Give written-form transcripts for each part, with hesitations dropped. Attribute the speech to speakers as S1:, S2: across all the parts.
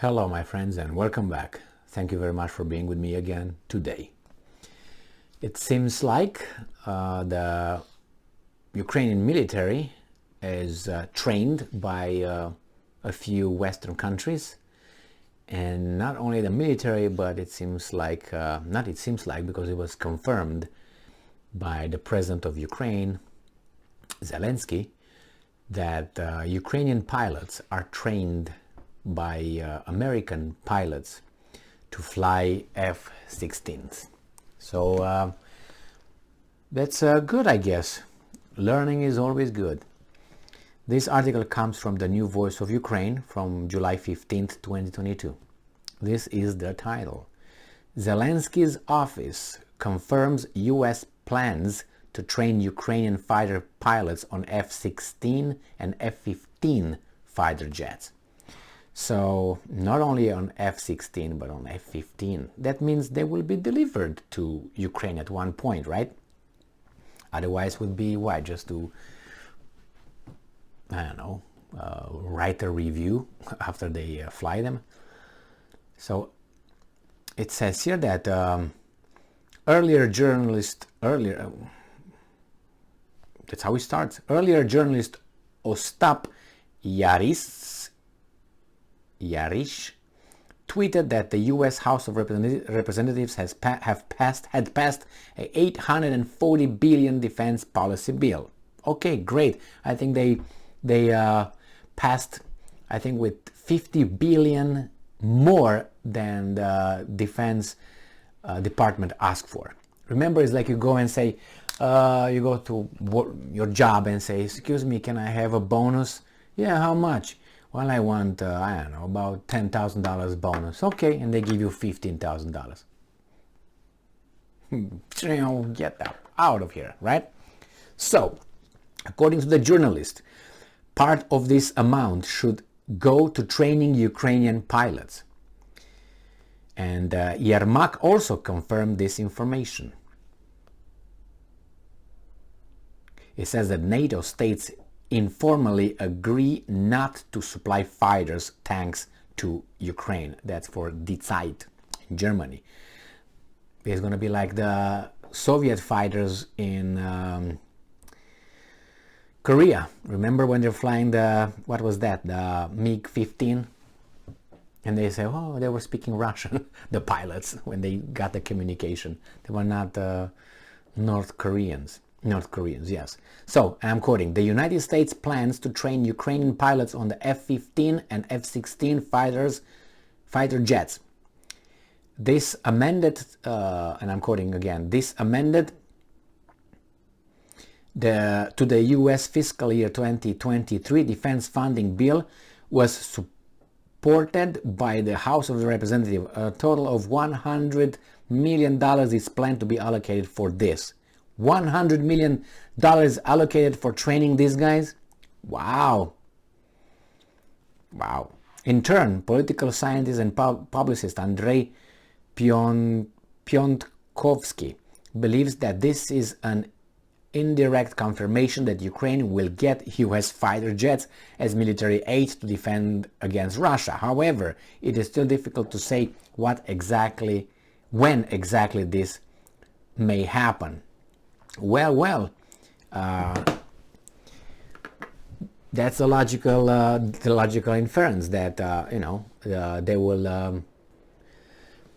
S1: Hello my friends and welcome back. Thank you very much for being with me again today. It seems like the Ukrainian military is trained by a few Western countries, and not only the military, but it seems like, because it was confirmed by the president of Ukraine, Zelensky, that Ukrainian pilots are trained by American pilots to fly F-16s. So that's good, I guess. Learning is always good. This article comes from the New Voice of Ukraine from July 15th, 2022. This is the title. Zelensky's office confirms U.S. plans to train Ukrainian fighter pilots on F-16 and F-15 fighter jets. So not only on F-16 but on F-15. That means they will be delivered to Ukraine at one point, right? Otherwise would be what? Just to, I don't know, write a review after they fly them. So it says here that earlier journalist Ostap Yarish tweeted that the U.S. House of Representatives had passed a $840 billion defense policy bill. Okay, great. I think they passed, I think, with $50 billion more than the Defense Department asked for. Remember, it's like you go and say, you go to your job and say, excuse me, can I have a bonus? Yeah, how much? Well, I want, I don't know, about $10,000 bonus. Okay, and they give you $15,000. Get that out of here, right? So, according to the journalist, part of this amount should go to training Ukrainian pilots. And Yermak also confirmed this information. It says that NATO states informally agree not to supply fighters, tanks to Ukraine. That's for Die Zeit in Germany. It's going to be like the Soviet fighters in Korea. Remember when they're flying the, what was that, the MiG-15? And they say, oh, they were speaking Russian, the pilots, when they got the communication. They were not North Koreans, yes. So, I'm quoting, the United States plans to train Ukrainian pilots on the F-15 and F-16 fighter jets. This amended, and I'm quoting again, this amended to the U.S. fiscal year 2023 defense funding bill was supported by the House of Representatives. A total of $100 million is planned to be allocated for this. $100 million allocated for training these guys? Wow. Wow. In turn, political scientist and publicist Andrei Piontkovsky believes that this is an indirect confirmation that Ukraine will get US fighter jets as military aid to defend against Russia. However, it is still difficult to say when exactly this may happen. Well, that's the logical inference that they will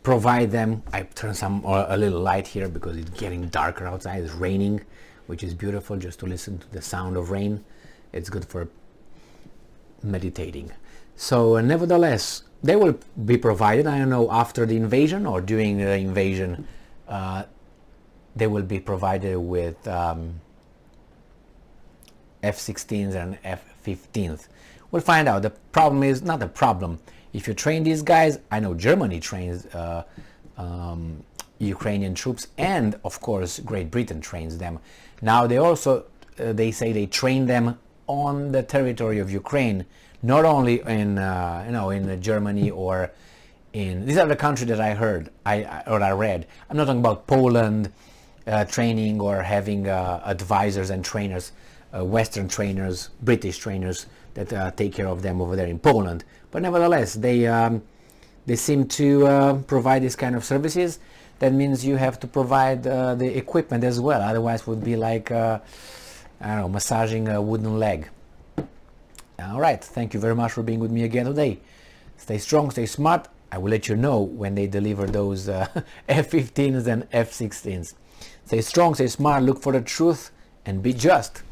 S1: provide them. I turn a little light here because it's getting darker outside. It's raining, which is beautiful just to listen to the sound of rain. It's good for meditating. So nevertheless, they will be provided, I don't know, after the invasion or during the invasion. They will be provided with F-16s and F-15s. We'll find out. The problem is not a problem. If you train these guys, I know Germany trains Ukrainian troops, and of course Great Britain trains them. Now they also, they say they train them on the territory of Ukraine, not only in in Germany or in, these are the countries that I heard, I read. I'm not talking about Poland, training or having advisors and trainers, Western trainers, British trainers that take care of them over there in Poland. But nevertheless, they they seem to provide this kind of services. That means you have to provide the equipment as well. Otherwise, it would be like I don't know, massaging a wooden leg. All right, thank you very much for being with me again today. Stay strong, stay smart. I will let you know when they deliver those F-15s and F-16s. Stay strong, stay smart, look for the truth, and be just.